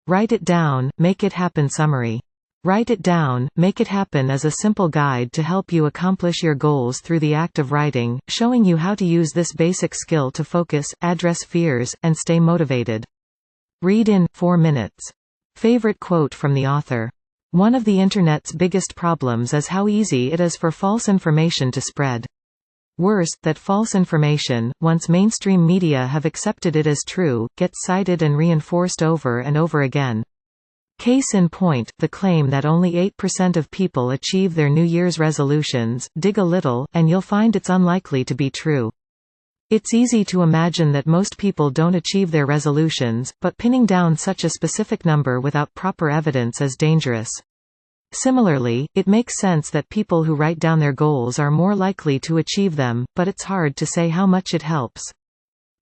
Write it down, make it happen summary. Write it down, make it happen is a simple guide to help you accomplish your goals through the act of writing, showing you how to use this basic skill to focus, address fears, and stay motivated. Read in 4 minutes. Favorite quote from the author. One of the Internet's biggest problems is how easy it is for false information to spread. Worse, that false information, once mainstream media have accepted it as true, gets cited and reinforced over and over again. Case in point, the claim that only 8% of people achieve their New Year's resolutions. Dig a little, and you'll find it's unlikely to be true. It's easy to imagine that most people don't achieve their resolutions, but pinning down such a specific number without proper evidence is dangerous. Similarly, it makes sense that people who write down their goals are more likely to achieve them, but it's hard to say how much it helps.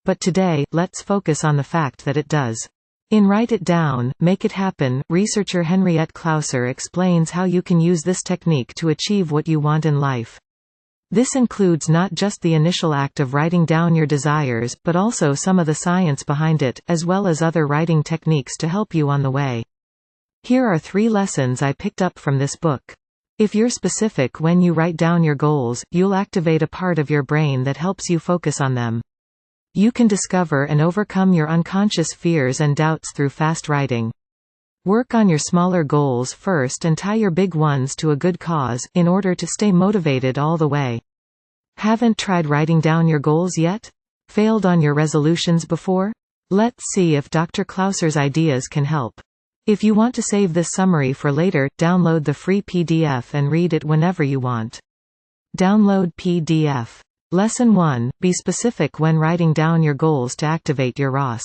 But today, let's focus on the fact that it does. In Write It Down, Make It Happen, researcher Henriette Clouser explains how you can use this technique to achieve what you want in life. This includes not just the initial act of writing down your desires, but also some of the science behind it, as well as other writing techniques to help you on the way. Here are 3 lessons I picked up from this book. If you're specific when you write down your goals, you'll activate a part of your brain that helps you focus on them. You can discover and overcome your unconscious fears and doubts through fast writing. Work on your smaller goals first and tie your big ones to a good cause, in order to stay motivated all the way. Haven't tried writing down your goals yet? Failed on your resolutions before? Let's see if Dr. Clouser's ideas can help. If you want to save this summary for later, download the free PDF and read it whenever you want. Download PDF. Lesson 1. Be specific when writing down your goals to activate your ROS.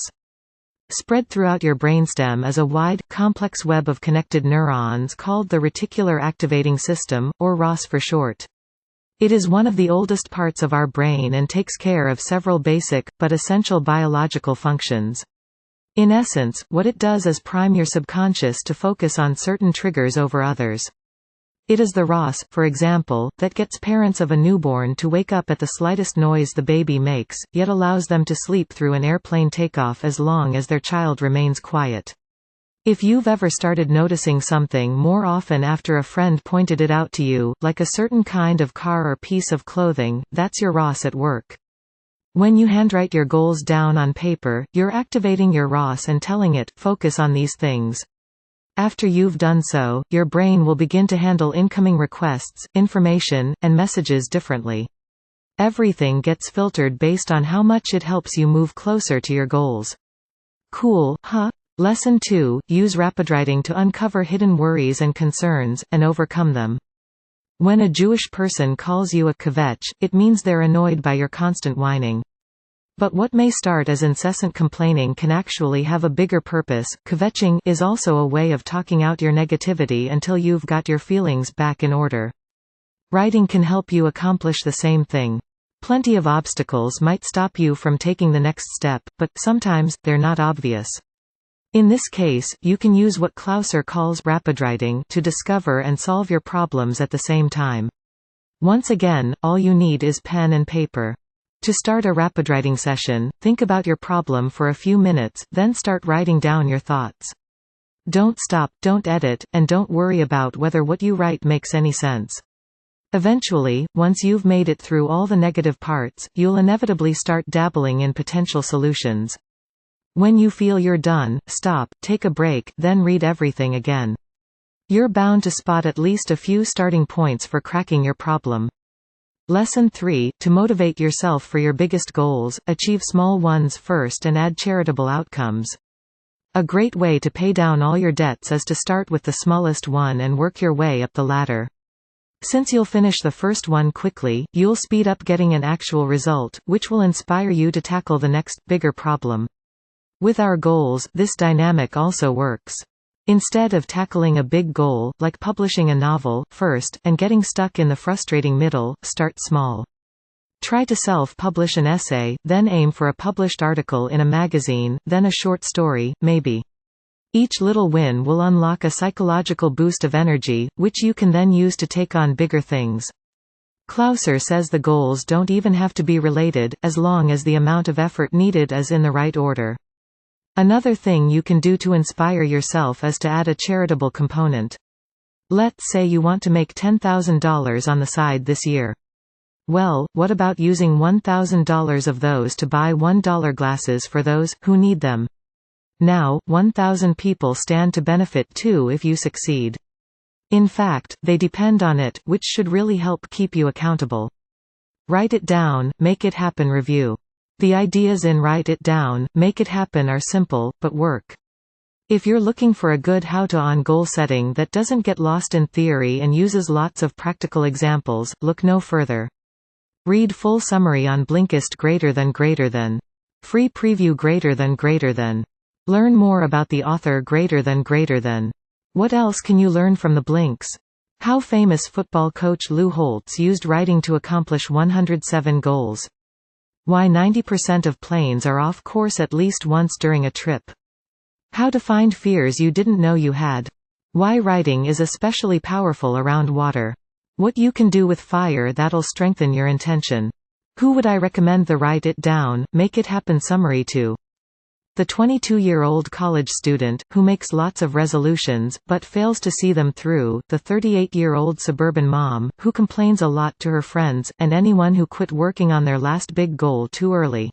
Spread throughout your brainstem is a wide, complex web of connected neurons called the reticular activating system, or ROS for short. It is one of the oldest parts of our brain and takes care of several basic, but essential biological functions. In essence, what it does is prime your subconscious to focus on certain triggers over others. It is the ROS, for example, that gets parents of a newborn to wake up at the slightest noise the baby makes, yet allows them to sleep through an airplane takeoff as long as their child remains quiet. If you've ever started noticing something more often after a friend pointed it out to you, like a certain kind of car or piece of clothing, that's your ROS at work. When you handwrite your goals down on paper, you're activating your ROS and telling it, focus on these things. After you've done so, your brain will begin to handle incoming requests, information, and messages differently. Everything gets filtered based on how much it helps you move closer to your goals. Cool, huh? Lesson 2. Use rapidwriting to uncover hidden worries and concerns, and overcome them. When a Jewish person calls you a kvetch, it means they're annoyed by your constant whining. But what may start as incessant complaining can actually have a bigger purpose. Kvetching is also a way of talking out your negativity until you've got your feelings back in order. Writing can help you accomplish the same thing. Plenty of obstacles might stop you from taking the next step, but sometimes they're not obvious. In this case, you can use what Clouser calls rapidwriting to discover and solve your problems at the same time. Once again, all you need is pen and paper. To start a rapidwriting session, think about your problem for a few minutes, then start writing down your thoughts. Don't stop, don't edit, and don't worry about whether what you write makes any sense. Eventually, once you've made it through all the negative parts, you'll inevitably start dabbling in potential solutions. When you feel you're done, stop, take a break, then read everything again. You're bound to spot at least a few starting points for cracking your problem. Lesson 3. To motivate yourself for your biggest goals, achieve small ones first and add charitable outcomes. A great way to pay down all your debts is to start with the smallest one and work your way up the ladder. Since you'll finish the first one quickly, you'll speed up getting an actual result, which will inspire you to tackle the next, bigger problem. With our goals, this dynamic also works. Instead of tackling a big goal, like publishing a novel, first, and getting stuck in the frustrating middle, start small. Try to self-publish an essay, then aim for a published article in a magazine, then a short story, maybe. Each little win will unlock a psychological boost of energy, which you can then use to take on bigger things. Clouser says the goals don't even have to be related, as long as the amount of effort needed is in the right order. Another thing you can do to inspire yourself is to add a charitable component. Let's say you want to make $10,000 on the side this year. Well, what about using $1,000 of those to buy $1 glasses for those who need them? Now, 1,000 people stand to benefit too if you succeed. In fact, they depend on it, which should really help keep you accountable. Write it down, make it happen review. The ideas in Write It Down, Make It Happen are simple, but work. If you're looking for a good how-to on goal setting that doesn't get lost in theory and uses lots of practical examples, look no further. Read full summary on Blinkist >= Free preview >= Learn more about the author >= What else can you learn from the Blinks? How famous football coach Lou Holtz used writing to accomplish 107 goals. Why 90% of planes are off course at least once during a trip. How to find fears you didn't know you had. Why writing is especially powerful around water. What you can do with fire that'll strengthen your intention. Who would I recommend the Write It Down, Make It Happen summary to? The 22-year-old college student, who makes lots of resolutions, but fails to see them through, the 38-year-old suburban mom, who complains a lot to her friends, and anyone who quit working on their last big goal too early.